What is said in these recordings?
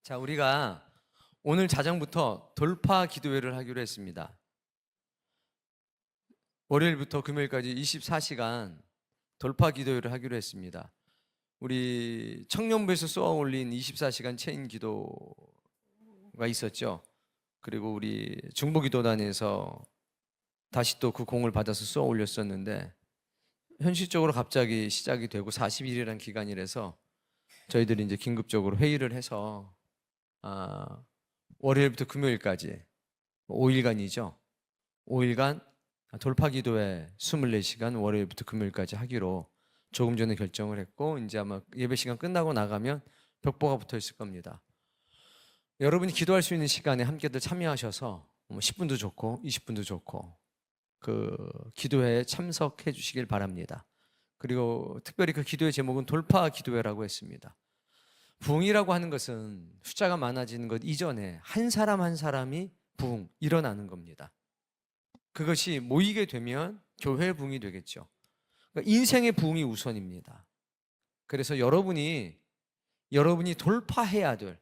자, 우리가 오늘 자정부터 돌파 기도회를 하기로 했습니다. 월요일부터 금요일까지 24시간 돌파 기도회를 하기로 했습니다. 우리 청년부에서 쏘아 올린 24시간 체인 기도가 있었죠. 그리고 우리 중보기도단에서 다시 또 그 공을 받아서 쏘아 올렸었는데, 현실적으로 갑자기 시작이 되고 40일이라는 기간이라서 저희들이 이제 긴급적으로 회의를 해서 월요일부터 금요일까지 5일간이죠. 5일간 돌파 기도회 24시간 월요일부터 금요일까지 하기로 조금 전에 결정을 했고, 이제 아마 예배 시간 끝나고 나가면 벽보가 붙어 있을 겁니다. 여러분이 기도할 수 있는 시간에 함께들 참여하셔서 10분도 좋고 20분도 좋고 그 기도회에 참석해 주시길 바랍니다. 그리고 특별히 그 기도의 제목은 돌파 기도회라고 했습니다. 부흥이라고 하는 것은 숫자가 많아지는 것 이전에 한 사람 한 사람이 부흥, 일어나는 겁니다. 그것이 모이게 되면 교회 부흥이 되겠죠. 그러니까 인생의 부흥이 우선입니다. 그래서 여러분이 돌파해야 될,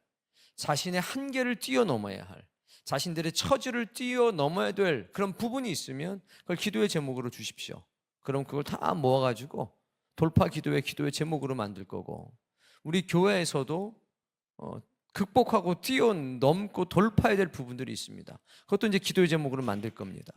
자신의 한계를 뛰어넘어야 할, 자신들의 처지를 뛰어넘어야 될 그런 부분이 있으면 그걸 기도의 제목으로 주십시오. 그럼 그걸 다 모아가지고 돌파 기도의 제목으로 만들 거고, 우리 교회에서도 극복하고 뛰어넘고 돌파해야 될 부분들이 있습니다. 그것도 이제 기도의 제목으로 만들 겁니다.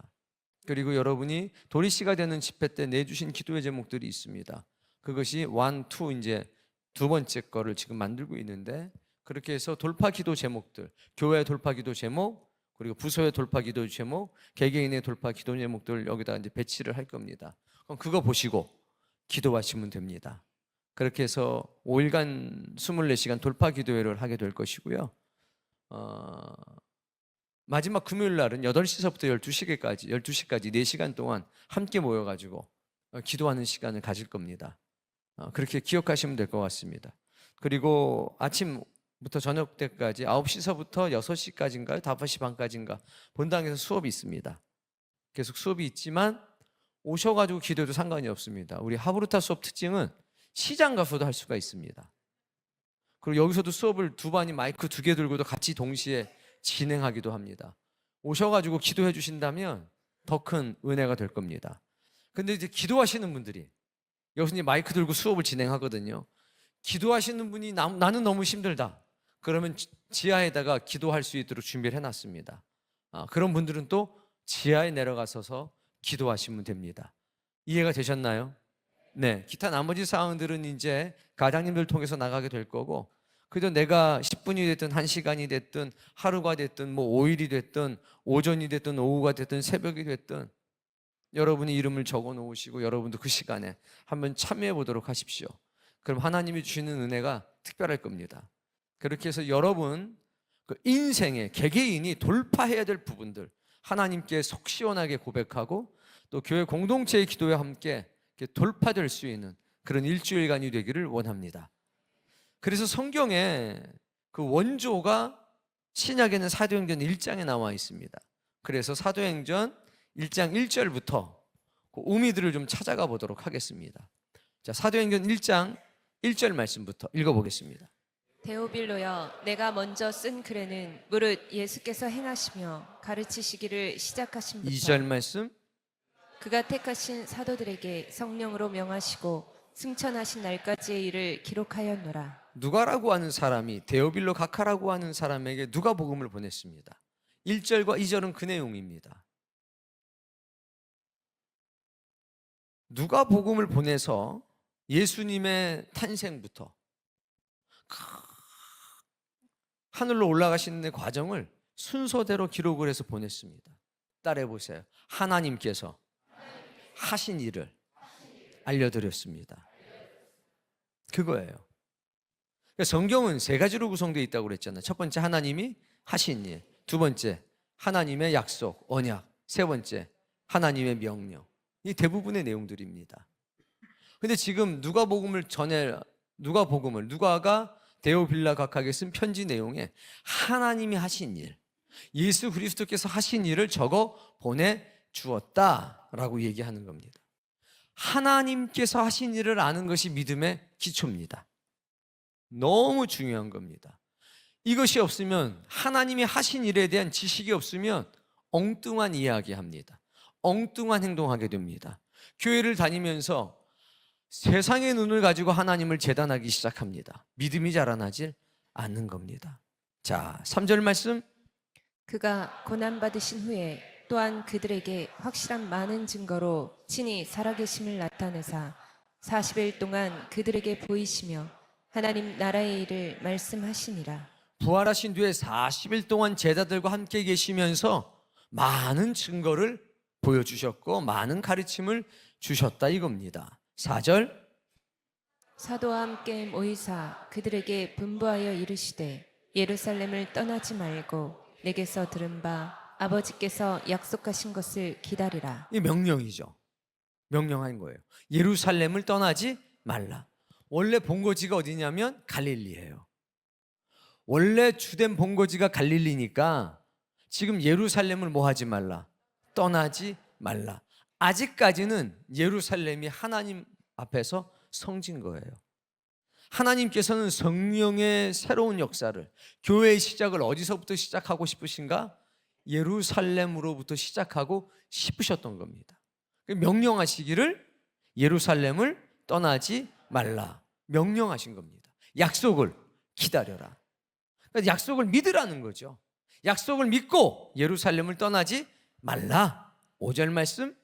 그리고 여러분이 도리씨가 되는 집회 때 내주신 기도의 제목들이 있습니다. 그것이 1, 2 이제 두 번째 거를 지금 만들고 있는데, 그렇게 해서 돌파 기도 제목들, 교회의 돌파 기도 제목, 그리고 부서의 돌파 기도 제목, 개개인의 돌파 기도 제목들 여기다 이제 배치를 할 겁니다. 그럼 그거 보시고 기도하시면 됩니다. 그렇게 해서 5일간 24시간 돌파 기도회를 하게 될 것이고요. 마지막 금요일 날은 8시서부터 12시까지 4시간 동안 함께 모여가지고 기도하는 시간을 가질 겁니다. 그렇게 기억하시면 될 것 같습니다. 그리고 아침부터 저녁 때까지 9시서부터 6시까지인가요? 5시 반까지인가 본당에서 수업이 있습니다. 계속 수업이 있지만 오셔가지고 기도해도 상관이 없습니다. 우리 하브루타 수업 특징은 시장 가서도 할 수가 있습니다. 그리고 여기서도 수업을 두 반이 마이크 2개 들고도 같이 동시에 진행하기도 합니다. 오셔가지고 기도해 주신다면 더 큰 은혜가 될 겁니다. 근데 이제 기도하시는 분들이 여기서 이제 마이크 들고 수업을 진행하거든요. 기도하시는 분이 나는 너무 힘들다. 그러면 지하에다가 기도할 수 있도록 준비를 해놨습니다. 그런 분들은 또 지하에 내려가서서 기도하시면 됩니다. 이해가 되셨나요? 네, 기타 나머지 사항들은 이제 가장님들 통해서 나가게 될 거고, 그저 내가 10분이 됐든 1시간이 됐든 하루가 됐든 뭐 5일이 됐든 오전이 됐든 오후가 됐든 새벽이 됐든 여러분이 이름을 적어 놓으시고 여러분도 그 시간에 한번 참여해 보도록 하십시오. 그럼 하나님이 주시는 은혜가 특별할 겁니다. 그렇게 해서 여러분 그 인생의 개개인이 돌파해야 될 부분들 하나님께 속 시원하게 고백하고, 또 교회 공동체의 기도와 함께 돌파될 수 있는 그런 일주일간이 되기를 원합니다. 그래서 성경에 그 원조가 신약에는 사도행전 1장에 나와 있습니다. 그래서 사도행전 1장 1절부터 그 의미들을 좀 찾아가 보도록 하겠습니다. 자, 사도행전 1장 1절 말씀부터 읽어보겠습니다. 데오빌로여, 내가 먼저 쓴 글에는 무릇 예수께서 행하시며 가르치시기를 시작하신부터 2절 말씀. 그가 택하신 사도들에게 성령으로 명하시고 승천하신 날까지의 일을 기록하였노라. 누가라고 하는 사람이 데오빌로 가카라고 하는 사람에게 누가 복음을 보냈습니다. 1절과 2절은 그 내용입니다. 누가 복음을 보내서 예수님의 탄생부터 하늘로 올라가시는 과정을 순서대로 기록을 해서 보냈습니다. 따라해 보세요. 하나님께서 하신 일을 알려드렸습니다. 그거예요. 성경은 세 가지로 구성되어 있다고 그랬잖아요. 첫 번째, 하나님이 하신 일. 두 번째, 하나님의 약속, 언약. 세 번째, 하나님의 명령. 이 대부분의 내용들입니다. 근데 지금 누가가 데오빌라 각하에게 쓴 편지 내용에 하나님이 하신 일, 예수 그리스도께서 하신 일을 적어 보내주었다라고 얘기하는 겁니다. 하나님께서 하신 일을 아는 것이 믿음의 기초입니다. 너무 중요한 겁니다. 이것이 없으면, 하나님이 하신 일에 대한 지식이 없으면 엉뚱한 이야기합니다. 엉뚱한 행동하게 됩니다. 교회를 다니면서 세상의 눈을 가지고 하나님을 재단하기 시작합니다. 믿음이 자라나질 않는 겁니다. 자, 3절 말씀. 그가 고난받으신 후에 또한 그들에게 확실한 많은 증거로 친히 살아계심을 나타내사 40일 동안 그들에게 보이시며 하나님 나라의 일을 말씀하시니라. 부활하신 뒤에 40일 동안 제자들과 함께 계시면서 많은 증거를 보여주셨고 많은 가르침을 주셨다 이겁니다. 4절. 사도와 함께 모이사 그들에게 분부하여 이르시되 예루살렘을 떠나지 말고 내게서 들은 바 아버지께서 약속하신 것을 기다리라. 이 명령이죠. 명령한 거예요. 예루살렘을 떠나지 말라. 원래 본거지가 어디냐면 갈릴리예요. 원래 주된 본거지가 갈릴리니까 지금 예루살렘을 뭐 하지 말라? 떠나지 말라. 아직까지는 예루살렘이 하나님 앞에서 성진 거예요. 하나님께서는 성령의 새로운 역사를, 교회의 시작을 어디서부터 시작하고 싶으신가? 예루살렘으로부터 시작하고 싶으셨던 겁니다. 명령하시기를 예루살렘을 떠나지 말라. 명령하신 겁니다. 약속을 기다려라. 그러니까 약속을 믿으라는 거죠. 약속을 믿고 예루살렘을 떠나지 말라. 5절 말씀.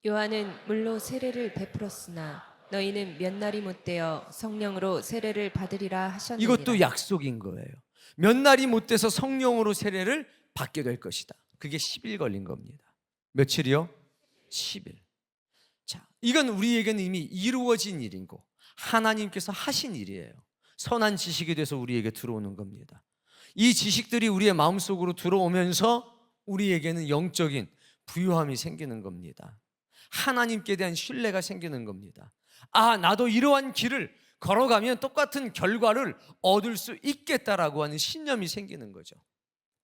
요한은 물로 세례를 베풀었으나 너희는 몇 날이 못되어 성령으로 세례를 받으리라 하셨느니라. 이것도 약속인 거예요. 몇 날이 못 돼서 성령으로 세례를 받게 될 것이다. 그게 10일 걸린 겁니다. 며칠이요? 10일. 자, 이건 우리에게는 이미 이루어진 일이고 하나님께서 하신 일이에요. 선한 지식이 돼서 우리에게 들어오는 겁니다. 이 지식들이 우리의 마음속으로 들어오면서 우리에게는 영적인 부유함이 생기는 겁니다. 하나님께 대한 신뢰가 생기는 겁니다. 아, 나도 이러한 길을 걸어가면 똑같은 결과를 얻을 수 있겠다라고 하는 신념이 생기는 거죠.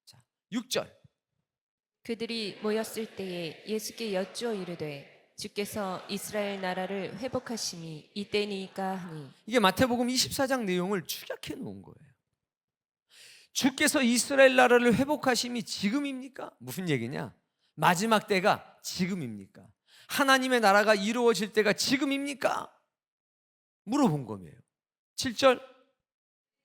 자, 6절. 그들이 모였을 때에 예수께 여쭈어 이르되 주께서 이스라엘 나라를 회복하심이 이때니까 하니. 이게 마태복음 24장 내용을 축약해 놓은 거예요. 주께서 이스라엘 나라를 회복하심이 지금입니까? 무슨 얘기냐? 마지막 때가 지금입니까? 하나님의 나라가 이루어질 때가 지금입니까? 물어본 거예요. 7절.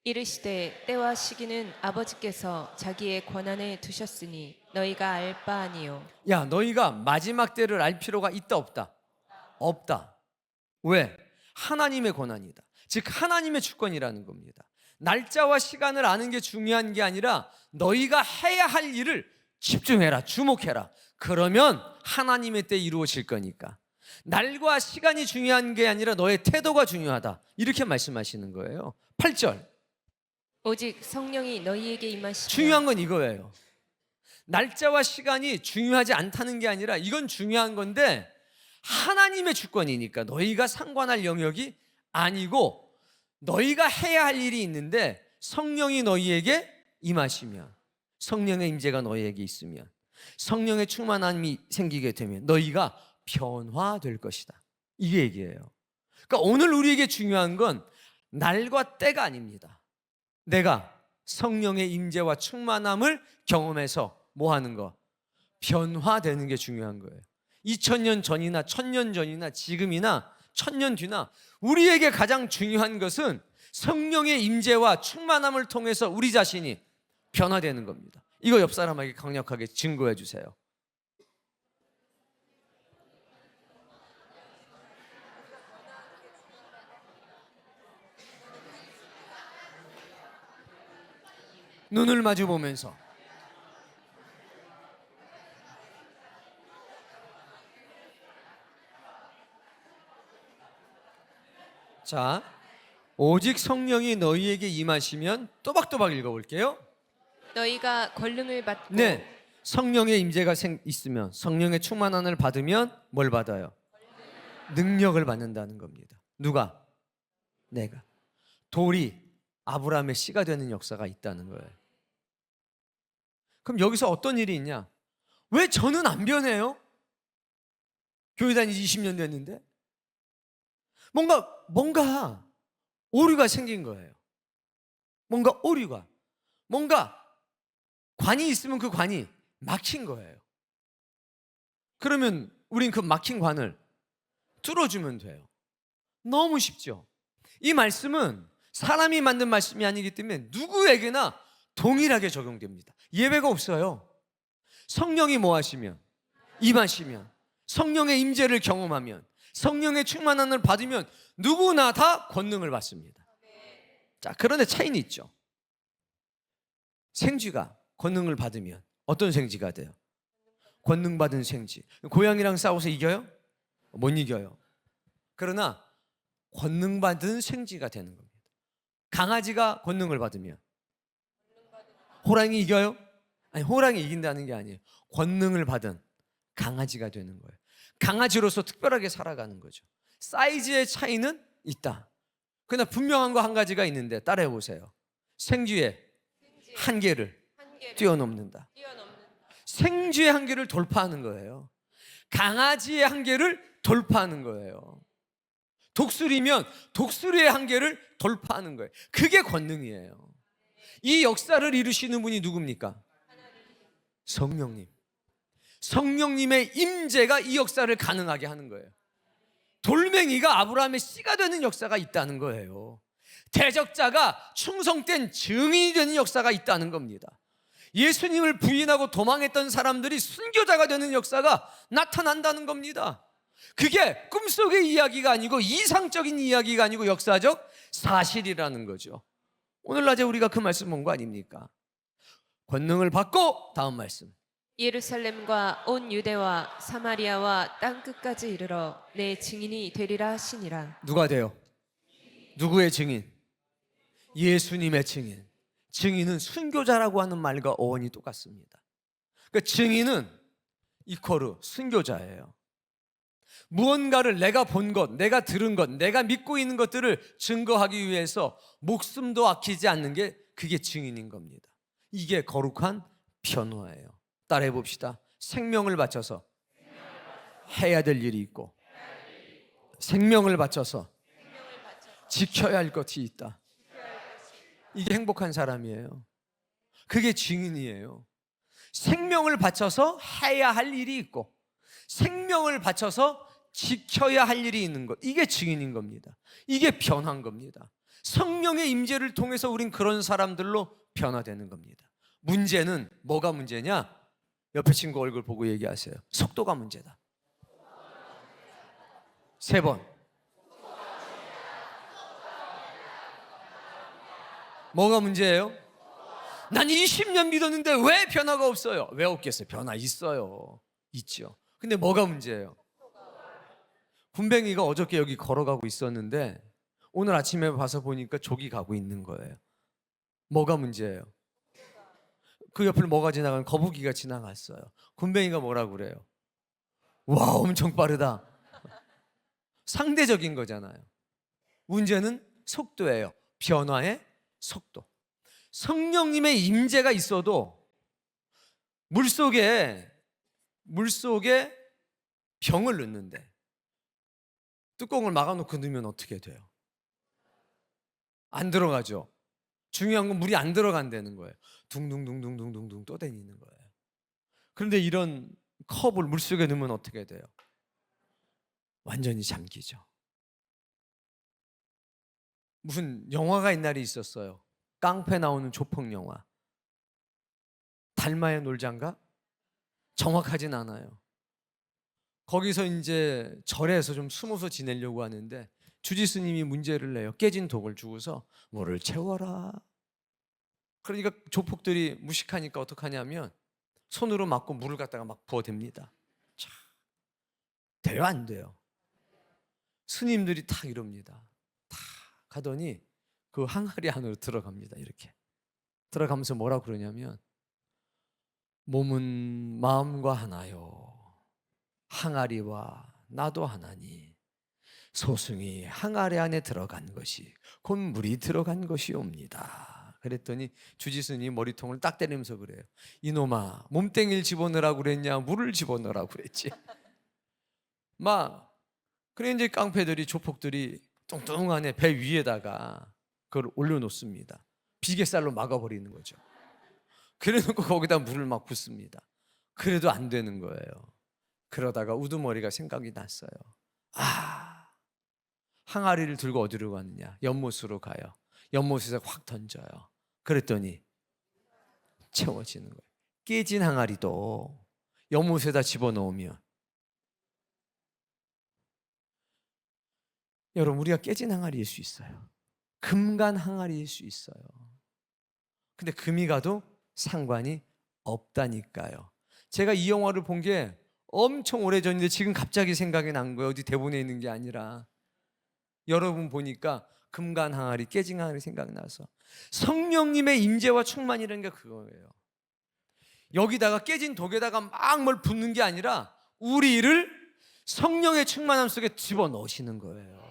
이르시되 때와 시기는 아버지께서 자기의 권한에 두셨으니 너희가 알 바 아니요. 야, 너희가 마지막 때를 알 필요가 있다 없다? 없다. 왜? 하나님의 권한이다. 즉 하나님의 주권이라는 겁니다. 날짜와 시간을 아는 게 중요한 게 아니라 너희가 해야 할 일을 집중해라, 주목해라. 그러면 하나님의 때 이루어질 거니까. 날과 시간이 중요한 게 아니라 너의 태도가 중요하다. 이렇게 말씀하시는 거예요. 8절. 오직 성령이 너희에게 임하시면. 중요한 건 이거예요. 날짜와 시간이 중요하지 않다는 게 아니라 이건 중요한 건데 하나님의 주권이니까 너희가 상관할 영역이 아니고 너희가 해야 할 일이 있는데 성령이 너희에게 임하시면, 성령의 임재가 너희에게 있으면, 성령의 충만함이 생기게 되면 너희가 변화될 것이다. 이게 얘기예요. 그러니까 오늘 우리에게 중요한 건 날과 때가 아닙니다. 내가 성령의 임재와 충만함을 경험해서 뭐 하는 거? 변화되는 게 중요한 거예요. 2000년 전이나 1000년 전이나 지금이나 1000년 뒤나 우리에게 가장 중요한 것은 성령의 임재와 충만함을 통해서 우리 자신이 변화되는 겁니다. 이거 옆 사람에게 강력하게 증거해 주세요. 눈을 마주 보면서 자, 오직 성령이 너희에게 임하시면 또박또박 읽어볼게요. 너희가 권능을 받고. 네, 성령의 임재가 있으면, 성령의 충만함을 받으면 뭘 받아요? 능력을 받는다는 겁니다. 누가? 내가. 돌이 아브라함의 씨가 되는 역사가 있다는 거예요. 그럼 여기서 어떤 일이 있냐? 왜 저는 안 변해요? 교회 다닌 지 20년 됐는데 뭔가 오류가 생긴 거예요. 뭔가 오류가. 뭔가 관이 있으면 그 관이 막힌 거예요. 그러면 우린 그 막힌 관을 뚫어주면 돼요. 너무 쉽죠. 이 말씀은 사람이 만든 말씀이 아니기 때문에 누구에게나 동일하게 적용됩니다. 예외가 없어요. 성령이 뭐 하시면, 임하시면, 성령의 임재를 경험하면, 성령의 충만함을 받으면 누구나 다 권능을 받습니다. 자, 그런데 차이는 있죠. 생쥐가 권능을 받으면 어떤 생쥐가 돼요? 권능 받은 생쥐. 고양이랑 싸워서 이겨요? 못 이겨요. 그러나 권능 받은 생쥐가 되는 겁니다. 강아지가 권능을 받으면 호랑이 이겨요? 아니, 호랑이 이긴다는 게 아니에요. 권능을 받은 강아지가 되는 거예요. 강아지로서 특별하게 살아가는 거죠. 사이즈의 차이는 있다. 그러나 분명한 거 한 가지가 있는데 따라해 보세요. 생쥐의 한계를 뛰어넘는다. 생쥐의 한계를 돌파하는 거예요. 강아지의 한계를 돌파하는 거예요. 독수리면 독수리의 한계를 돌파하는 거예요. 그게 권능이에요. 이 역사를 이루시는 분이 누굽니까? 성령님. 성령님의 임재가 이 역사를 가능하게 하는 거예요. 돌멩이가 아브라함의 씨가 되는 역사가 있다는 거예요. 대적자가 충성된 증인이 되는 역사가 있다는 겁니다. 예수님을 부인하고 도망했던 사람들이 순교자가 되는 역사가 나타난다는 겁니다. 그게 꿈속의 이야기가 아니고 이상적인 이야기가 아니고 역사적 사실이라는 거죠. 오늘 낮에 우리가 그 말씀 본 거 아닙니까? 권능을 받고 다음 말씀. 예루살렘과 온 유대와 사마리아와 땅 끝까지 이르러 내 증인이 되리라 하시니라. 누가 돼요? 누구의 증인? 예수님의 증인. 증인은 순교자라고 하는 말과 어원이 똑같습니다. 그러니까 증인은 이퀄 순교자예요. 무언가를 내가 본 것, 내가 들은 것, 내가 믿고 있는 것들을 증거하기 위해서 목숨도 아끼지 않는 게 그게 증인인 겁니다. 이게 거룩한 변화예요. 따라해 봅시다. 생명을 바쳐서 해야 될 일이 있고, 생명을 바쳐서 지켜야 할 것이 있다. 이게 행복한 사람이에요. 그게 증인이에요. 생명을 바쳐서 해야 할 일이 있고, 생명을 바쳐서 지켜야 할 일이 있는 것, 이게 증인인 겁니다. 이게 변한 겁니다. 성령의 임재를 통해서 우린 그런 사람들로 변화되는 겁니다. 문제는 뭐가 문제냐? 옆에 친구 얼굴 보고 얘기하세요. 속도가 문제다. 3번. 뭐가 문제예요? 난 20년 믿었는데 왜 변화가 없어요? 왜 없겠어요? 변화 있어요. 있죠. 근데 뭐가 문제예요? 군뱅이가 어저께 여기 걸어가고 있었는데 오늘 아침에 봐서 보니까 족이 가고 있는 거예요. 뭐가 문제예요? 그 옆을 뭐가 지나가는 거북이가 지나갔어요. 군뱅이가 뭐라고 그래요? 와, 엄청 빠르다. 상대적인 거잖아요. 문제는 속도예요. 변화의 속도. 성령님의 임재가 있어도 물속에 병을 넣는데 뚜껑을 막아놓고 넣으면 어떻게 돼요? 안 들어가죠. 중요한 건 물이 안 들어간다는 거예요. 둥둥둥둥둥둥둥 떠다니는 거예요. 그런데 이런 컵을 물속에 넣으면 어떻게 돼요? 완전히 잠기죠. 무슨 영화가 옛날에 있었어요. 깡패 나오는 조폭 영화. 달마의 놀자인가? 정확하진 않아요. 거기서 이제 절에서 좀 숨어서 지내려고 하는데 주지스님이 문제를 내요. 깨진 독을 주고서 뭐를 채워라. 그러니까 조폭들이 무식하니까 어떡하냐면 손으로 막고 물을 갖다가 막 부어댑니다. 자, 돼요, 안 돼요? 스님들이 다 이럽니다. 다 가더니 그 항아리 안으로 들어갑니다. 이렇게 들어가면서 뭐라 그러냐면 몸은 마음과 하나요, 항아리와 나도 하나니 소승이 항아리 안에 들어간 것이 곧 물이 들어간 것이옵니다. 그랬더니 주지스님이 머리통을 딱 때리면서 그래요. 이놈아, 몸땡이를 집어넣으라고 그랬냐, 물을 집어넣으라고 그랬지. 그래 이제 깡패들이, 조폭들이 뚱뚱한 배 위에다가 그걸 올려놓습니다. 비계살로 막아버리는 거죠. 그래놓고 거기다 물을 막 붓습니다. 그래도 안 되는 거예요. 그러다가 우두머리가 생각이 났어요. 아, 항아리를 들고 어디로 가느냐? 연못으로 가요. 연못에서 확 던져요. 그랬더니 채워지는 거예요. 깨진 항아리도 연못에다 집어넣으면, 여러분, 우리가 깨진 항아리일 수 있어요. 금간 항아리일 수 있어요. 근데 금이 가도 상관이 없다니까요. 제가 이 영화를 본 게 엄청 오래전인데 지금 갑자기 생각이 난 거예요. 어디 대본에 있는 게 아니라. 여러분 보니까 금간 항아리, 깨진 항아리 생각나서, 성령님의 임재와 충만이라는 게 그거예요. 여기다가 깨진 독에다가 막 뭘 붓는 게 아니라 우리를 성령의 충만함 속에 집어넣으시는 거예요.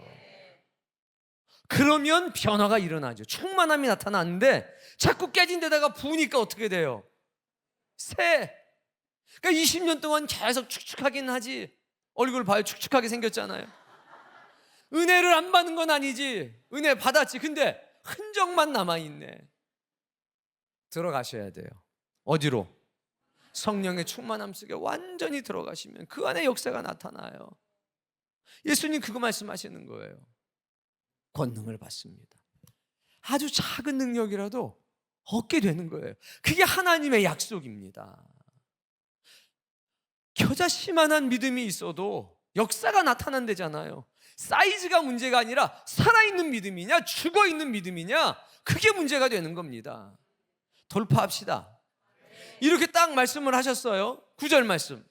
그러면 변화가 일어나죠. 충만함이 나타나는데 자꾸 깨진 데다가 부으니까 어떻게 돼요? 새. 그러니까 20년 동안 계속 축축하긴 하지. 얼굴 봐요. 축축하게 생겼잖아요. 은혜를 안 받는 건 아니지. 은혜 받았지. 근데 흔적만 남아있네. 들어가셔야 돼요. 어디로? 성령의 충만함 속에 완전히 들어가시면 그 안에 역사가 나타나요. 예수님 그거 말씀하시는 거예요. 권능을 받습니다. 아주 작은 능력이라도 얻게 되는 거예요. 그게 하나님의 약속입니다. 겨자씨만한 믿음이 있어도 역사가 나타난대잖아요. 사이즈가 문제가 아니라 살아있는 믿음이냐 죽어있는 믿음이냐, 그게 문제가 되는 겁니다. 돌파합시다. 이렇게 딱 말씀을 하셨어요. 9절 말씀.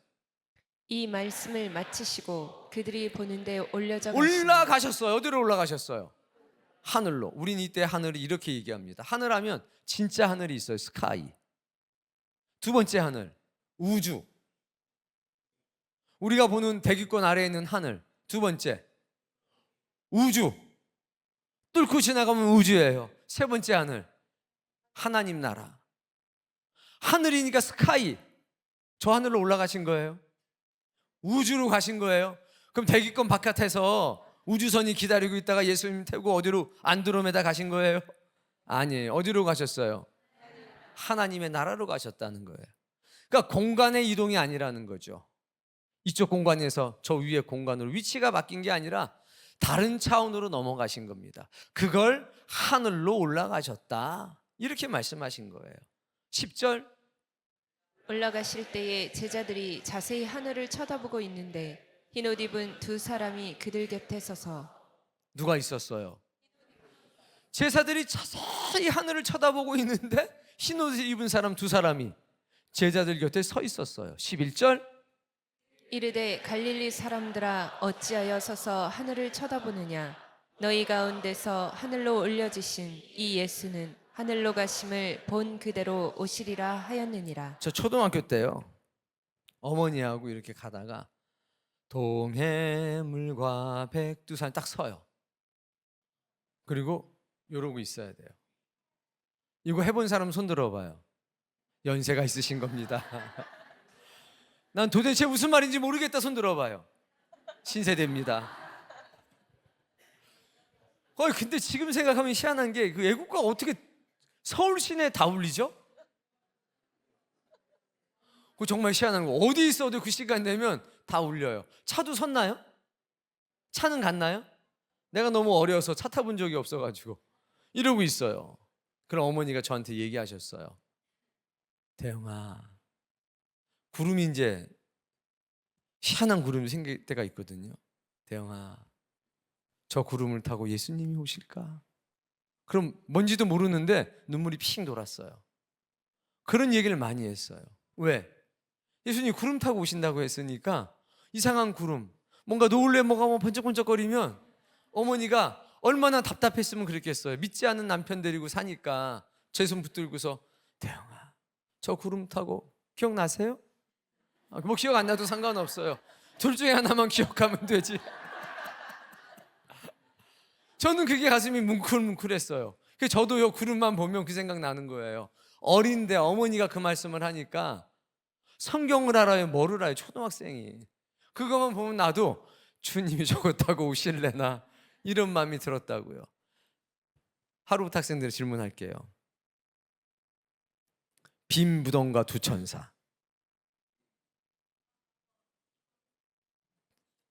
이 말씀을 마치시고 그들이 보는데 올라가셨어요. 어디로 올라가셨어요? 하늘로. 우리는 이때 하늘을 이렇게 얘기합니다. 하늘 하면 진짜 하늘이 있어요. 스카이. 두 번째 하늘, 우주. 우리가 보는 대기권 아래에 있는 하늘. 두 번째, 우주. 뚫고 지나가면 우주예요. 세 번째 하늘, 하나님 나라. 하늘이니까 스카이. 저 하늘로 올라가신 거예요? 우주로 가신 거예요? 그럼 대기권 바깥에서 우주선이 기다리고 있다가 예수님 태우고 어디로? 안드로메다 가신 거예요? 아니에요. 어디로 가셨어요? 하나님의 나라로 가셨다는 거예요. 그러니까 공간의 이동이 아니라는 거죠. 이쪽 공간에서 저 위에 공간으로 위치가 바뀐 게 아니라 다른 차원으로 넘어가신 겁니다. 그걸 하늘로 올라가셨다, 이렇게 말씀하신 거예요. 10절. 올라가실 때에 제자들이 자세히 하늘을 쳐다보고 있는데 흰옷 입은 두 사람이 그들 곁에 서서. 누가 있었어요? 제자들이 자세히 하늘을 쳐다보고 있는데 흰옷을 입은 사람 두 사람이 제자들 곁에 서 있었어요. 11절. 이르되 갈릴리 사람들아 어찌하여 서서 하늘을 쳐다보느냐. 너희 가운데서 하늘로 올려지신 이 예수는 하늘로 가심을 본 그대로 오시리라 하였느니라. 저 초등학교 때요, 어머니하고 이렇게 가다가 동해물과 백두산 딱 서요. 그리고 이러고 있어야 돼요. 이거 해본 사람 손 들어봐요. 연세가 있으신 겁니다. 난 도대체 무슨 말인지 모르겠다 손 들어봐요. 신세대입니다. 근데 지금 생각하면 희한한 게, 그 애국가가 어떻게 서울 시내에 다 울리죠? 그 정말 희한한 거. 어디 있어도 그 시간 되면 다 울려요. 차도 섰나요? 차는 갔나요? 내가 너무 어려서 차 타본 적이 없어가지고 이러고 있어요. 그럼 어머니가 저한테 얘기하셨어요. 대영아, 구름이 이제 희한한 구름이 생길 때가 있거든요. 대영아, 저 구름을 타고 예수님이 오실까? 그럼 뭔지도 모르는데 눈물이 핑 돌았어요. 그런 얘기를 많이 했어요. 왜? 예수님이 구름 타고 오신다고 했으니까 이상한 구름, 뭔가 노을래 뭐가 뭐 번쩍번쩍거리면 어머니가 얼마나 답답했으면 그랬겠어요. 믿지 않는 남편 데리고 사니까 제 손 붙들고서 대영아, 저 구름 타고 기억나세요? 뭐 기억 안 나도 상관없어요. 둘 중에 하나만 기억하면 되지. 저는 그게 가슴이 뭉클뭉클했어요. 저도요, 구름만 보면 그 생각 나는 거예요. 어린데 어머니가 그 말씀을 하니까 성경을 알아요, 뭐를 알아요? 초등학생이. 그것만 보면 나도 주님이 저거 타고 오실래나 이런 마음이 들었다고요. 하루부터 학생들 질문할게요. 빈 무덤과 두 천사.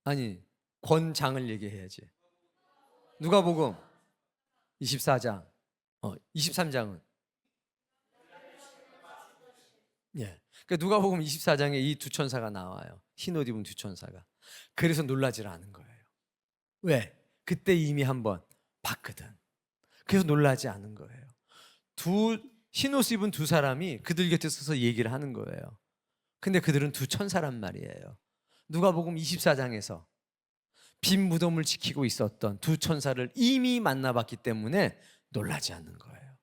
아니, 권장을 얘기해야지. 누가복음 24장, 23장은 예. 그러니까 누가복음 24장에 이 두 천사가 나와요. 흰 옷 입은 두 천사가. 그래서 놀라질 않은 거예요. 왜? 그때 이미 한번 봤거든. 그래서 놀라지 않은 거예요. 흰 옷 입은 두 사람이 그들 곁에 서서 얘기를 하는 거예요. 근데 그들은 두 천사란 말이에요. 누가복음 24장에서 빈 무덤을 지키고 있었던 두 천사를 이미 만나봤기 때문에 놀라지 않는 거예요.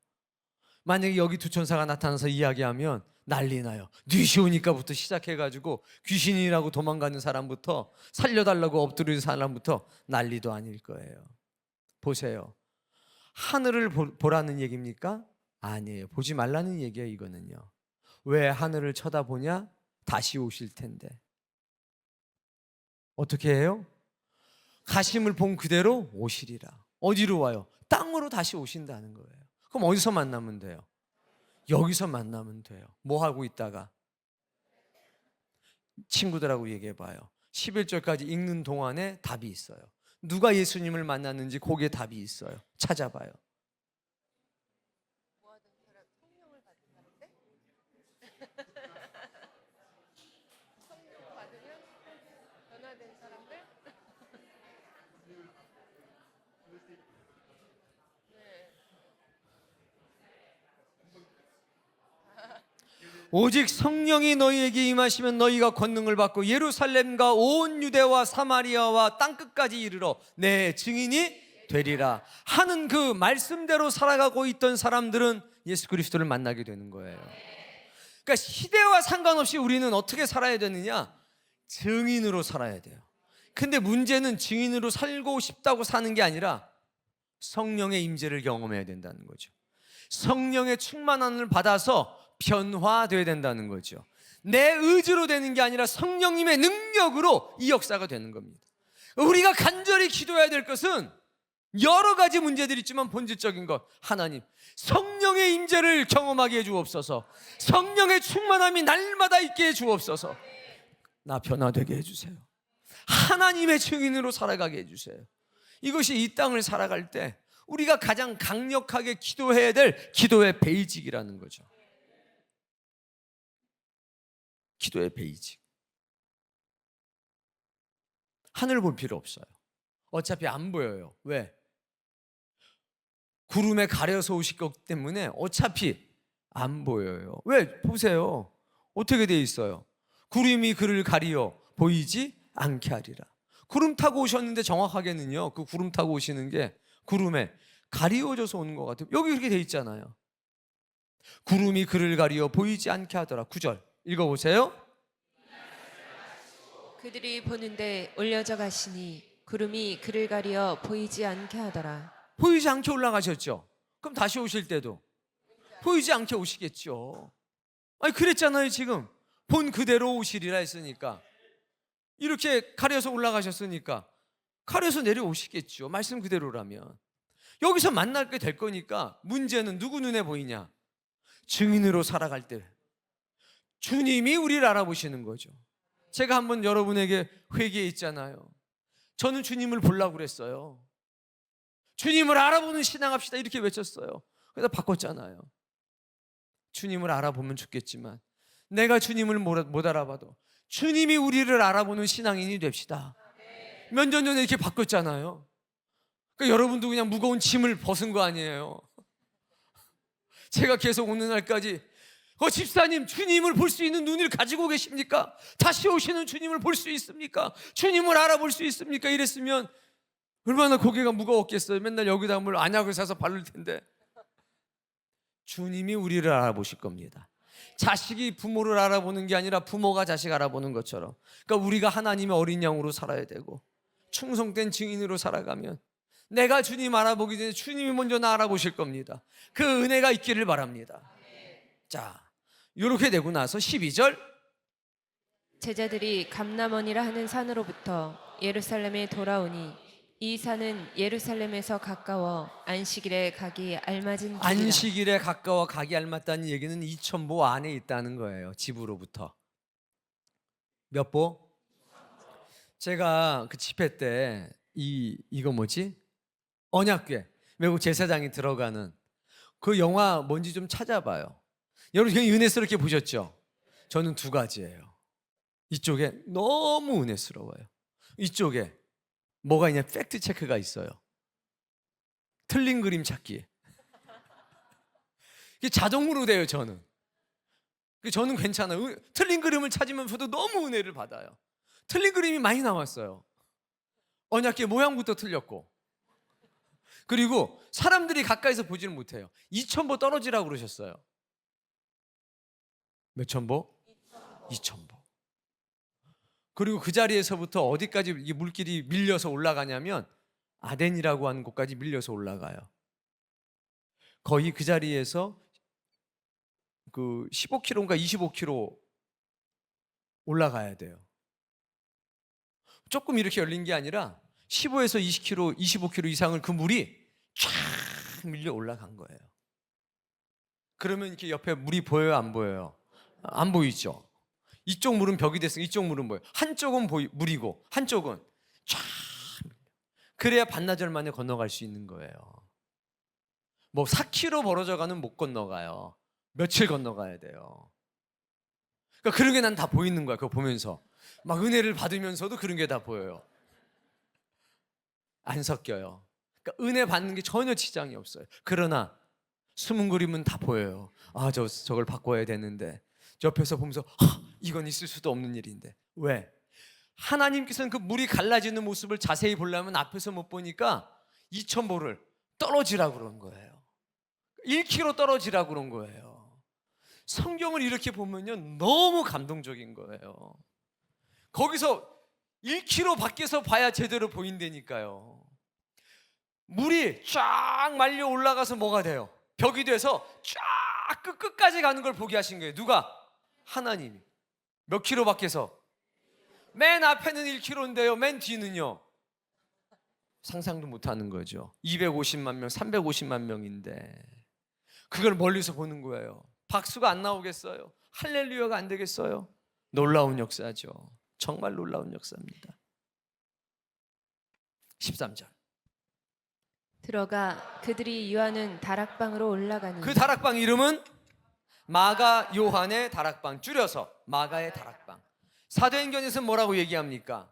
만약에 여기 두 천사가 나타나서 이야기하면 난리 나요. 뉘시오니까부터 시작해가지고 귀신이라고 도망가는 사람부터 살려달라고 엎드리는 사람부터 난리도 아닐 거예요. 보세요. 하늘을 보라는 얘기입니까? 아니에요. 보지 말라는 얘기예요. 이거는요. 왜 하늘을 쳐다보냐? 다시 오실 텐데. 어떻게 해요? 가심을 본 그대로 오시리라. 어디로 와요? 땅으로 다시 오신다는 거예요. 그럼 어디서 만나면 돼요? 여기서 만나면 돼요. 뭐 하고 있다가? 친구들하고 얘기해 봐요. 11절까지 읽는 동안에 답이 있어요. 누가 예수님을 만났는지 거기에 답이 있어요. 찾아봐요. 성령을 받으면 변화된 사람들? 오직 성령이 너희에게 임하시면 너희가 권능을 받고 예루살렘과 온 유대와 사마리아와 땅끝까지 이르러 내 증인이 되리라 하는 그 말씀대로 살아가고 있던 사람들은 예수 그리스도를 만나게 되는 거예요. 그러니까 시대와 상관없이 우리는 어떻게 살아야 되느냐? 증인으로 살아야 돼요. 근데 문제는 증인으로 살고 싶다고 사는 게 아니라 성령의 임재를 경험해야 된다는 거죠. 성령의 충만함을 받아서 변화되어야 된다는 거죠. 내 의지로 되는 게 아니라 성령님의 능력으로 이 역사가 되는 겁니다. 우리가 간절히 기도해야 될 것은 여러 가지 문제들이 있지만 본질적인 것, 하나님 성령의 임재를 경험하게 해 주옵소서. 성령의 충만함이 날마다 있게 해 주옵소서. 나 변화되게 해주세요. 하나님의 증인으로 살아가게 해주세요. 이것이 이 땅을 살아갈 때 우리가 가장 강력하게 기도해야 될 기도의 베이직이라는 거죠. 기도의 베이직. 하늘 볼 필요 없어요. 어차피 안 보여요. 왜? 구름에 가려서 오실 것 때문에 어차피 안 보여요. 왜? 보세요. 어떻게 돼 있어요? 구름이 그를 가리어 보이지 않게 하리라. 구름 타고 오셨는데 정확하게는요, 그 구름 타고 오시는 게 구름에 가리워져서 오는 것 같아요. 여기 그렇게 돼 있잖아요. 구름이 그를 가리어 보이지 않게 하더라. 9절 읽어보세요. 그들이 보는데 올려져 가시니 구름이 그를 가리어 보이지 않게 하더라. 보이지 않게 올라가셨죠. 그럼 다시 오실 때도 보이지 않게 오시겠죠. 아니 그랬잖아요. 지금 본 그대로 오시리라 했으니까, 이렇게 가려서 올라가셨으니까 가려서 내려오시겠죠. 말씀 그대로라면 여기서 만날 게 될 거니까, 문제는 누구 눈에 보이냐? 증인으로 살아갈 때 주님이 우리를 알아보시는 거죠. 제가 한번 여러분에게 회개했잖아요. 저는 주님을 보려고 그랬어요. 주님을 알아보는 신앙합시다 이렇게 외쳤어요. 그래서 바꿨잖아요. 주님을 알아보면 좋겠지만 내가 주님을 못 알아봐도 주님이 우리를 알아보는 신앙인이 됩시다. 몇 년 전에 이렇게 바꿨잖아요. 그러니까 여러분도 그냥 무거운 짐을 벗은 거 아니에요. 제가 계속 오는 날까지 집사님, 주님을 볼 수 있는 눈을 가지고 계십니까? 다시 오시는 주님을 볼 수 있습니까? 주님을 알아볼 수 있습니까? 이랬으면 얼마나 고개가 무거웠겠어요. 맨날 여기다 뭘 안약을 사서 바를 텐데. 주님이 우리를 알아보실 겁니다. 자식이 부모를 알아보는 게 아니라 부모가 자식 알아보는 것처럼, 그러니까 우리가 하나님의 어린 양으로 살아야 되고 충성된 증인으로 살아가면 내가 주님 알아보기 전에 주님이 먼저 나 알아보실 겁니다. 그 은혜가 있기를 바랍니다. 자, 이렇게 되고 나서 12절, 제자들이 감람원이라 하는 산으로부터 예루살렘에 돌아오니 이 산은 예루살렘에서 가까워 안식일에 가기 알맞은 길이라. 안식일에 가까워 가기 알맞다는 얘기는 2000보 안에 있다는 거예요. 집으로부터. 몇 보? 제가 그 집회 때 이거 뭐지? 언약궤, 외국 제사장이 들어가는 그 영화 뭔지 좀 찾아봐요. 여러분 굉장히 은혜스럽게 보셨죠? 저는 두 가지예요. 이쪽에 너무 은혜스러워요. 이쪽에 뭐가 있냐? 팩트 체크가 있어요. 틀린 그림 찾기. 이게 자동으로 돼요. 저는 괜찮아요. 틀린 그림을 찾으면서도 너무 은혜를 받아요. 틀린 그림이 많이 나왔어요. 언약궤 모양부터 틀렸고, 그리고 사람들이 가까이서 보지는 못해요. 2000보 떨어지라고 그러셨어요. 몇 천보? 2000보. 그리고 그 자리에서부터 어디까지 이 물길이 밀려서 올라가냐면 아덴이라고 하는 곳까지 밀려서 올라가요. 거의 그 자리에서 그 15km인가 25km 올라가야 돼요. 조금 이렇게 열린 게 아니라 15에서 20km, 25km 이상을 그 물이 쫙 밀려 올라간 거예요. 그러면 이렇게 옆에 물이 보여요, 안 보여요? 안 보이죠? 이쪽 물은 벽이 됐으니까 이쪽 물은 보여요. 한쪽은 물이고 한쪽은 쫙. 그래야 반나절 만에 건너갈 수 있는 거예요. 뭐 4km 벌어져가는 못 건너가요. 며칠 건너가야 돼요. 그러니까 그런 게 난 다 보이는 거야. 그거 보면서 막 은혜를 받으면서도 그런 게 다 보여요. 안 섞여요. 그러니까 은혜 받는 게 전혀 지장이 없어요. 그러나 숨은 그림은 다 보여요. 아, 저걸 바꿔야 되는데, 옆에서 보면서 이건 있을 수도 없는 일인데. 왜? 하나님께서는 그 물이 갈라지는 모습을 자세히 보려면 앞에서 못 보니까 2000보를 떨어지라고 그런 거예요. 1km 떨어지라고 그런 거예요. 성경을 이렇게 보면요, 너무 감동적인 거예요. 거기서 1km 밖에서 봐야 제대로 보인다니까요. 물이 쫙 말려 올라가서 뭐가 돼요? 벽이 돼서 쫙 끝까지 가는 걸 보게 하신 거예요. 누가? 하나님이. 몇 킬로 밖에서? 맨 앞에는 1km인데요, 맨 뒤는요, 상상도 못하는 거죠. 250만 명, 350만 명인데 그걸 멀리서 보는 거예요. 박수가 안 나오겠어요? 할렐루야가 안 되겠어요? 놀라운 역사죠. 정말 놀라운 역사입니다. 13절. 들어가 그들이 유하는 다락방으로 올라가니 그 다락방 이름은 마가 요한의 다락방, 줄여서 마가의 다락방. 사도행전에서 뭐라고 얘기합니까?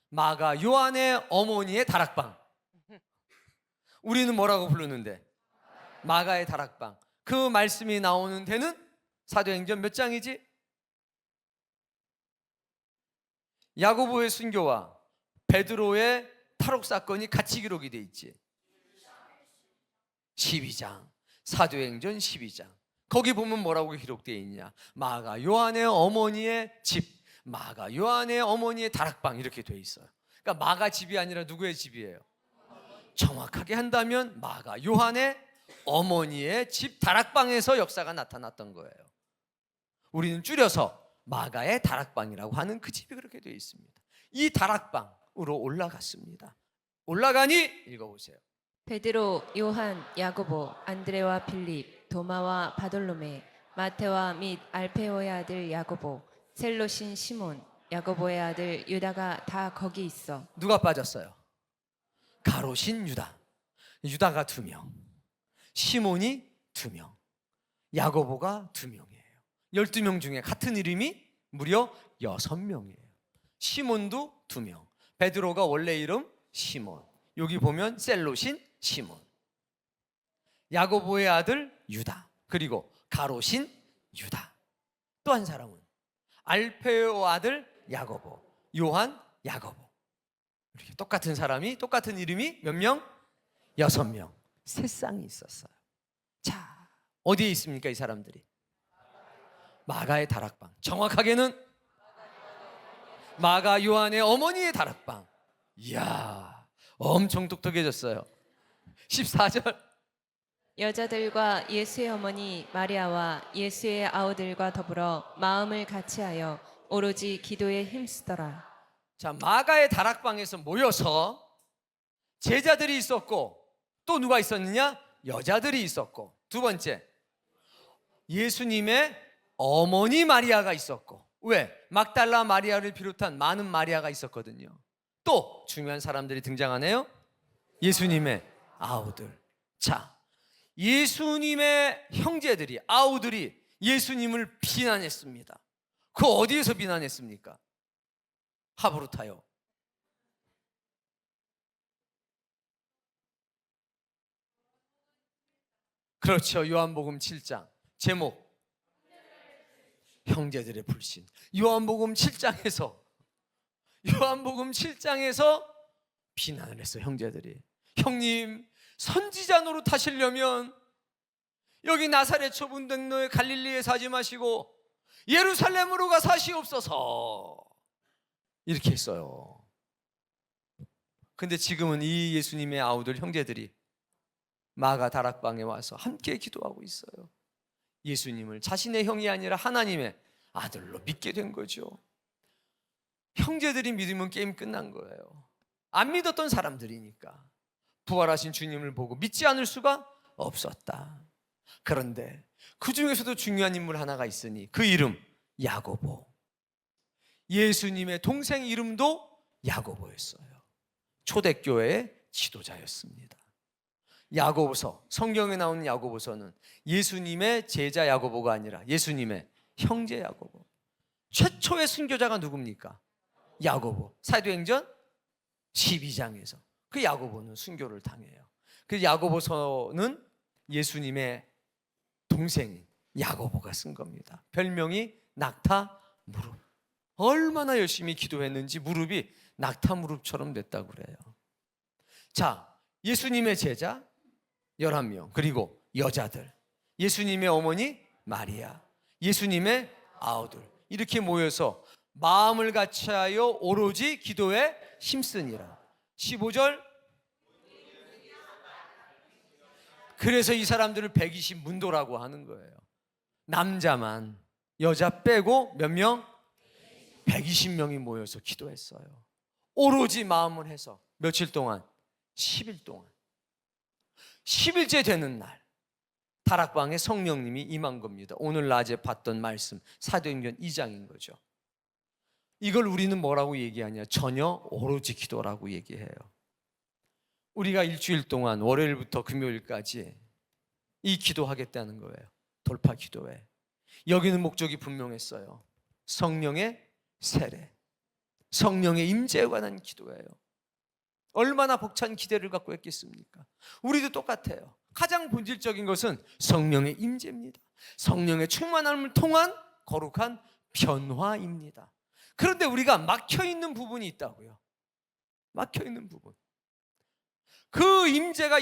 마가 요한의 어머니의 다락방. 우리는 뭐라고 부르는데? 마가의 다락방. 그 말씀이 나오는 데는 사도행전 몇 장이지? 야고보의 순교와 베드로의 탈옥 사건이 같이 기록이 돼 있지. 12장. 사도행전 12장. 거기 보면 뭐라고 기록되어 있냐? 마가 요한의 어머니의 집, 마가 요한의 어머니의 다락방, 이렇게 돼 있어요. 그러니까 마가 집이 아니라 누구의 집이에요? 정확하게 한다면 마가 요한의 어머니의 집 다락방에서 역사가 나타났던 거예요. 우리는 줄여서 마가의 다락방이라고 하는 그 집이 그렇게 되어 있습니다. 이 다락방으로 올라갔습니다. 올라가니 읽어보세요. 베드로, 요한, 야고보, 안드레와 빌립, 도마와 바돌로메, 마테와 및 알페오의 아들 야고보, 셀로신 시몬, 야고보의 아들 유다가 다 거기 있어. 누가 빠졌어요? 가롯인 유다. 유다가 2명, 시몬이 2명, 야고보가 2명이에요. 12명 중에 같은 이름이 무려 6명이에요. 시몬도 2명. 베드로가 원래 이름 시몬. 여기 보면 셀로신 시몬. 야고보의 아들 유다. 그리고 가롯인 유다. 또 한 사람은 알페오 아들 야고보, 요한 야고보. 이렇게 똑같은 사람이, 똑같은 이름이 몇 명? 6명. 세 쌍이 있었어요. 자, 어디에 있습니까 이 사람들이? 마가의 다락방. 정확하게는 마가 요한의 어머니의 다락방. 이야, 엄청 똑똑해졌어요. 14절. 여자들과 예수의 어머니 마리아와 예수의 아우들과 더불어 마음을 같이하여 오로지 기도에 힘쓰더라. 자, 마가의 다락방에서 모여서 제자들이 있었고, 또 누가 있었느냐? 여자들이 있었고, 두 번째 예수님의 어머니 마리아가 있었고. 왜? 막달라 마리아를 비롯한 많은 마리아가 있었거든요. 또 중요한 사람들이 등장하네요. 예수님의 아우들. 자, 예수님의 형제들이, 아우들이 예수님을 비난했습니다. 그 어디에서 비난했습니까? 하브루타요. 그렇죠. 요한복음 7장 제목 형제들의 불신. 요한복음 7장에서 비난을 했어요. 형제들이, 형님 선지자 노릇하시려면 여기 나사렛 좁은 등로에 갈릴리에 사지 마시고 예루살렘으로 가 사시옵소서, 이렇게 했어요. 근데 지금은 이 예수님의 아우들 형제들이 마가 다락방에 와서 함께 기도하고 있어요. 예수님을 자신의 형이 아니라 하나님의 아들로 믿게 된 거죠. 형제들이 믿으면 게임 끝난 거예요. 안 믿었던 사람들이니까 부활하신 주님을 보고 믿지 않을 수가 없었다. 그런데 그 중에서도 중요한 인물 하나가 있으니 그 이름 야고보. 예수님의 동생 이름도 야고보였어요. 초대교회의 지도자였습니다. 야고보서, 성경에 나오는 야고보서는 예수님의 제자 야고보가 아니라 예수님의 형제 야고보. 최초의 순교자가 누굽니까? 야고보. 사도행전 12장에서 그 야고보는 순교를 당해요. 그 야고보서는 예수님의 동생인 야고보가 쓴 겁니다. 별명이 낙타 무릎. 얼마나 열심히 기도했는지 무릎이 낙타 무릎처럼 됐다고 그래요. 자, 예수님의 제자 11명, 그리고 여자들, 예수님의 어머니 마리아, 예수님의 아우들, 이렇게 모여서 마음을 같이하여 오로지 기도에 힘쓰니라. 15절. 그래서 이 사람들을 120 문도라고 하는 거예요. 남자만, 여자 빼고 몇 명? 120명이 모여서 기도했어요. 오로지 마음을 해서 며칠 동안? 10일 동안. 10일째 되는 날 다락방에 성령님이 임한 겁니다. 오늘 낮에 봤던 말씀 사도행전 2장인 거죠. 이걸 우리는 뭐라고 얘기하냐? 전혀 오로지 기도라고 얘기해요. 우리가 일주일 동안 월요일부터 금요일까지 이 기도하겠다는 거예요. 돌파 기도회. 여기는 목적이 분명했어요. 성령의 세례, 성령의 임재에 관한 기도예요. 얼마나 벅찬 기대를 갖고 했겠습니까? 우리도 똑같아요. 가장 본질적인 것은 성령의 임재입니다. 성령의 충만함을 통한 거룩한 변화입니다. 그런데 우리가 막혀있는 부분이 있다고요. 막혀있는 부분. 그 임재가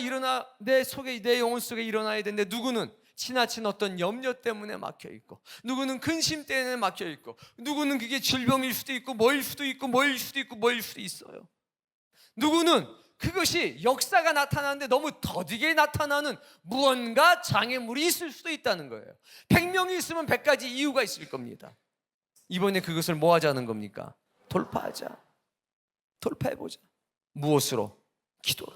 내 속에, 내 영혼 속에 일어나야 되는데 누구는 지나친 어떤 염려 때문에 막혀있고, 누구는 근심 때문에 막혀있고, 누구는 그게 질병일 수도 있고 뭐일 수도 있고 뭐일 수도 있고 뭐일 수도 있어요. 누구는 그것이 역사가 나타나는데 너무 더디게 나타나는 무언가 장애물이 있을 수도 있다는 거예요. 100명이 있으면 100가지 이유가 있을 겁니다. 이번에 그것을 뭐 하자는 겁니까? 돌파하자. 돌파해보자. 무엇으로? 기도로.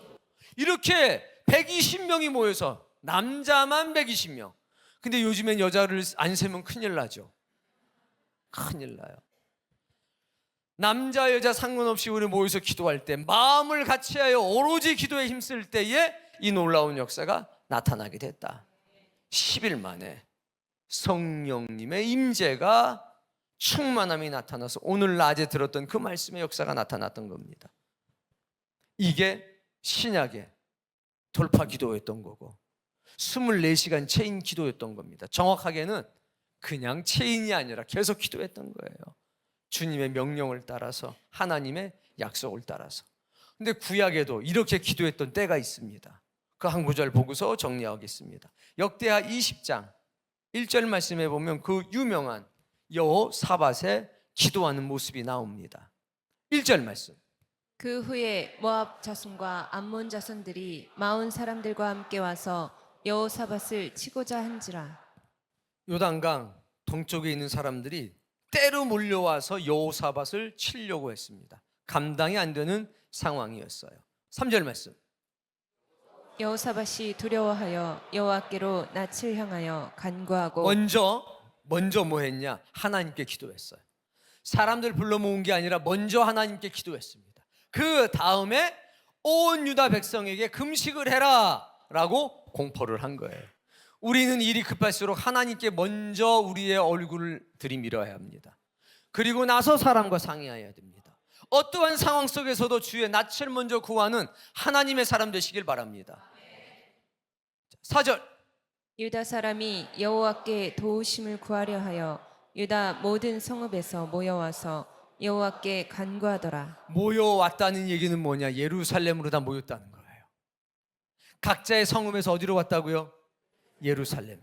이렇게 120명이 모여서 남자만 120명. 근데 요즘엔 여자를 안 세면 큰일 나죠. 큰일 나요. 남자 여자 상관없이 우리 모여서 기도할 때, 마음을 같이하여 오로지 기도에 힘쓸 때에 이 놀라운 역사가 나타나게 됐다. 10일 만에 성령님의 임재가, 충만함이 나타나서 오늘 낮에 들었던 그 말씀의 역사가 나타났던 겁니다. 이게 신약의 돌파 기도였던 거고 24시간 체인 기도였던 겁니다. 정확하게는 그냥 체인이 아니라 계속 기도했던 거예요. 주님의 명령을 따라서, 하나님의 약속을 따라서. 근데 구약에도 이렇게 기도했던 때가 있습니다. 그 한 구절 보고서 정리하겠습니다. 역대하 20장 1절 말씀에 보면 그 유명한 여호사밧의 기도하는 모습이 나옵니다. 1절 말씀. 그 후에 모압 자손과 암몬 자손들이 마온 사람들과 함께 와서 여호사밧을 치고자 한지라. 요단강 동쪽에 있는 사람들이 때로 몰려와서 여호사밧을 치려고 했습니다. 감당이 안 되는 상황이었어요. 3절 말씀. 여호사밧이 두려워하여 여호와께로 낯을 향하여 간구하고 먼저 뭐 했냐? 하나님께 기도했어요. 사람들 불러 모은 게 아니라 먼저 하나님께 기도했습니다. 그 다음에 온 유다 백성에게 금식을 해라 라고 공포를 한 거예요. 우리는 일이 급할수록 하나님께 먼저 우리의 얼굴을 들이밀어야 합니다. 그리고 나서 사람과 상의해야 됩니다. 어떠한 상황 속에서도 주의 낯을 먼저 구하는 하나님의 사람 되시길 바랍니다. 4절. 유다 사람이 여호와께 도우심을 구하려 하여 유다 모든 성읍에서 모여와서 여호와께 간구하더라. 모여왔다는 얘기는 뭐냐? 예루살렘으로 다 모였다는 거예요. 각자의 성읍에서 어디로 왔다고요? 예루살렘.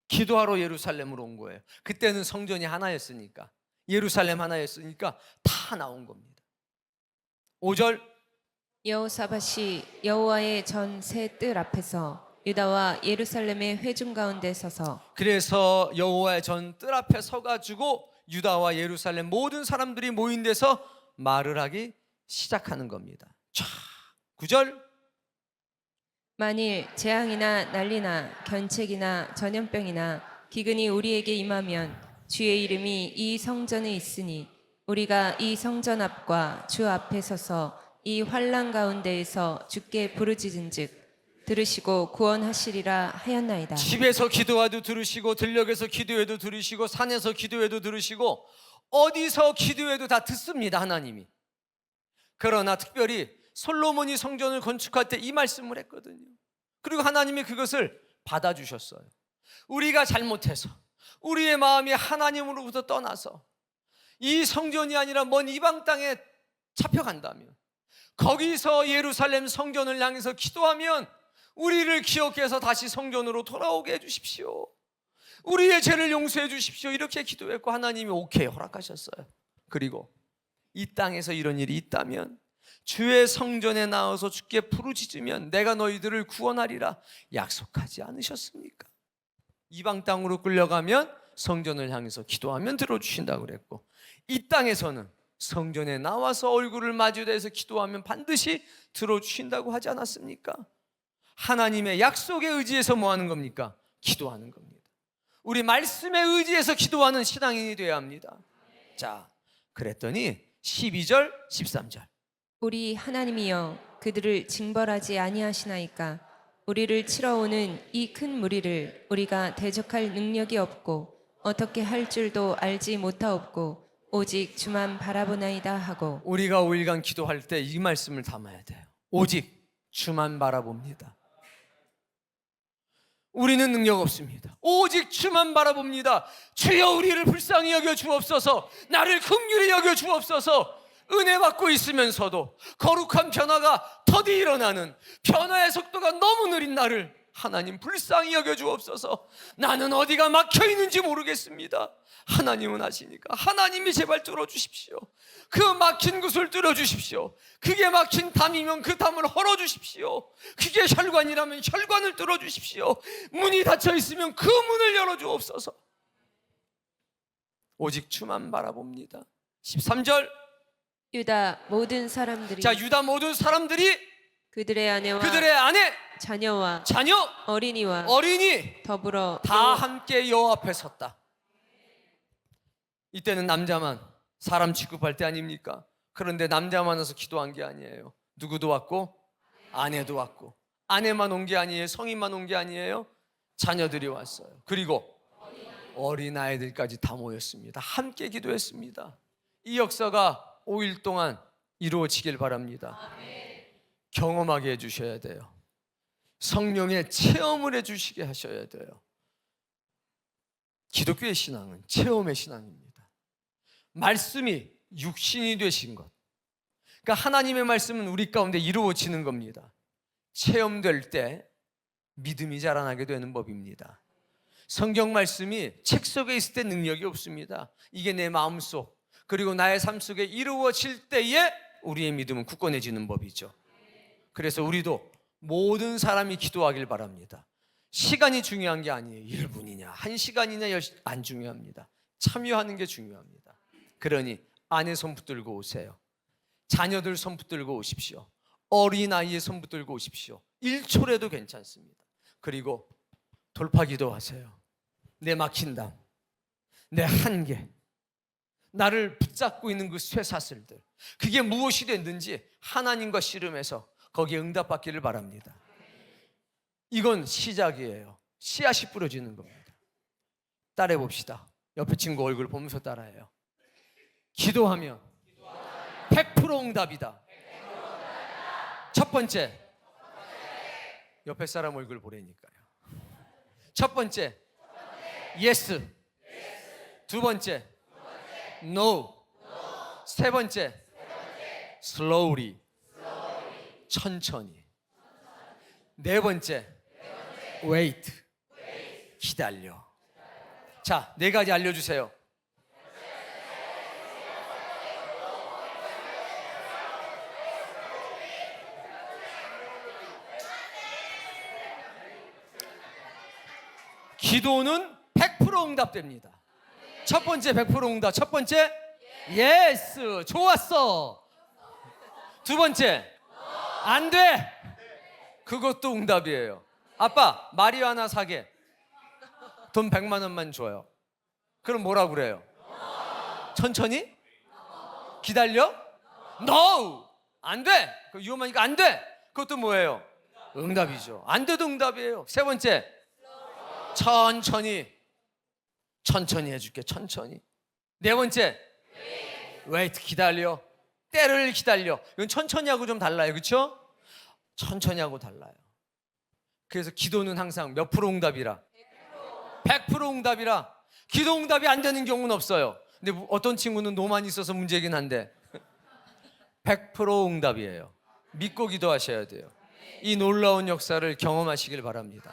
기도하러 예루살렘으로 온 거예요. 그때는 성전이 하나였으니까, 예루살렘 하나였으니까 다 나온 겁니다. 5절. 여호사밧이 여호와의 전 세 뜰 앞에서 유다와 예루살렘의 회중 가운데 서서 그래서 여호와의 전 뜰 앞에 서가지고 유다와 예루살렘 모든 사람들이 모인 데서 말을 하기 시작하는 겁니다. 자, 9절. 만일 재앙이나 난리나 견책이나 전염병이나 기근이 우리에게 임하면 주의 이름이 이 성전에 있으니 우리가 이 성전 앞과 주 앞에 서서 이 환난 가운데에서 주께 부르짖은즉 들으시고 구원하시리라 하였나이다. 집에서 기도해도 들으시고, 들녘에서 기도해도 들으시고, 산에서 기도해도 들으시고, 어디서 기도해도 다 듣습니다, 하나님이. 그러나 특별히 솔로몬이 성전을 건축할 때 이 말씀을 했거든요. 그리고 하나님이 그것을 받아주셨어요. 우리가 잘못해서 우리의 마음이 하나님으로부터 떠나서 이 성전이 아니라 먼 이방 땅에 잡혀간다면, 거기서 예루살렘 성전을 향해서 기도하면 우리를 기억해서 다시 성전으로 돌아오게 해주십시오. 우리의 죄를 용서해 주십시오. 이렇게 기도했고 하나님이 오케이 허락하셨어요. 그리고 이 땅에서 이런 일이 있다면 주의 성전에 나와서 주께 부르짖으면 내가 너희들을 구원하리라 약속하지 않으셨습니까? 이방 땅으로 끌려가면 성전을 향해서 기도하면 들어주신다고 그랬고, 이 땅에서는 성전에 나와서 얼굴을 마주대서 기도하면 반드시 들어주신다고 하지 않았습니까? 하나님의 약속에 의지해서 뭐 하는 겁니까? 기도하는 겁니다. 우리 말씀에 의지해서 기도하는 신앙인이 되어야 합니다. 자, 그랬더니 12절 13절. 우리 하나님이여 그들을 징벌하지 아니하시나이까. 우리를 치러 오는 이 큰 무리를 우리가 대적할 능력이 없고 어떻게 할 줄도 알지 못하옵고 오직 주만 바라보나이다 하고. 우리가 5일간 기도할 때 이 말씀을 담아야 돼요. 오직 주만 바라봅니다. 우리는 능력 없습니다. 오직 주만 바라봅니다. 주여 우리를 불쌍히 여겨 주옵소서. 나를 긍휼히 여겨 주옵소서. 은혜 받고 있으면서도 거룩한 변화가 더디 일어나는, 변화의 속도가 너무 느린 나를 하나님 불쌍히 여겨 주옵소서. 나는 어디가 막혀 있는지 모르겠습니다. 하나님은 아시니까 하나님이 제발 뚫어주십시오. 그 막힌 곳을 뚫어주십시오. 그게 막힌 담이면 그 담을 헐어주십시오. 그게 혈관이라면 혈관을 뚫어주십시오. 문이 닫혀 있으면 그 문을 열어주옵소서. 오직 주만 바라봅니다. 13절. 유다 모든 사람들이 자, 유다 모든 사람들이 그들의 아내와 그들의 아내, 자녀와 자녀, 어린이와 어린이 더불어 다 함께 여호와 앞에 섰다. 이때는 남자만 사람 취급할 때 아닙니까? 그런데 남자만 와서 기도한 게 아니에요. 누구도 왔고 아내도 왔고, 아내만 온 게 아니에요. 성인만 온 게 아니에요. 자녀들이 왔어요. 그리고 어린아이들까지 다 모였습니다. 함께 기도했습니다. 이 역사가 5일 동안 이루어지길 바랍니다. 경험하게 해주셔야 돼요. 성령의 체험을 해주시게 하셔야 돼요. 기독교의 신앙은 체험의 신앙입니다. 말씀이 육신이 되신 것, 그러니까 하나님의 말씀은 우리 가운데 이루어지는 겁니다. 체험될 때 믿음이 자라나게 되는 법입니다. 성경 말씀이 책 속에 있을 때 능력이 없습니다. 이게 내 마음속 그리고 나의 삶 속에 이루어질 때에 우리의 믿음은 굳건해지는 법이죠. 그래서 우리도 모든 사람이 기도하길 바랍니다. 시간이 중요한 게 아니에요. 1분이냐 1시간이냐 안 중요합니다. 참여하는 게 중요합니다. 그러니 아내 손 붙들고 오세요. 자녀들 손 붙들고 오십시오. 어린아이의 손 붙들고 오십시오. 1초라도 괜찮습니다. 그리고 돌파기도 하세요. 내 막힌담, 내 한계, 나를 붙잡고 있는 그 쇠사슬들, 그게 무엇이 됐든지 하나님과 씨름해서 거기에 응답받기를 바랍니다. 이건 시작이에요. 씨앗이 뿌려지는 겁니다. 따라해 봅시다. 옆에 친구 얼굴 보면서 따라해요. 기도하면 100% 응답이다. 첫 번째, 옆에 사람 얼굴 보라니까요. 첫 번째, yes. 두 번째, no. 세 번째, slowly. 천천히. 네 번째, wait. 기다려. 자, 네 가지 알려주세요. 기도는 100% 응답됩니다. 첫 번째 100% 응답. 첫 번째 예스, 좋았어. 두 번째 안 돼. 그것도 응답이에요. 아빠 말이 하나 사게. 돈 100만 원만 줘요. 그럼 뭐라 그래요? 천천히? 기다려? No! 안 돼. 그 위험하니까 안 돼. 그것도 뭐예요? 응답이죠. 안 돼도 응답이에요. 세 번째 천천히. 천천히 해줄게. 천천히. 네 번째 wait. 기다려. 때를 기다려. 이건 천천히 하고 좀 달라요. 그렇죠? 천천히 하고 달라요. 그래서 기도는 항상 몇 프로 응답이라? 100% 응답이라. 기도 응답이 안 되는 경우는 없어요. 근데 어떤 친구는 노만 있어서 문제긴 한데 100% 응답이에요. 믿고 기도하셔야 돼요. 이 놀라운 역사를 경험하시길 바랍니다.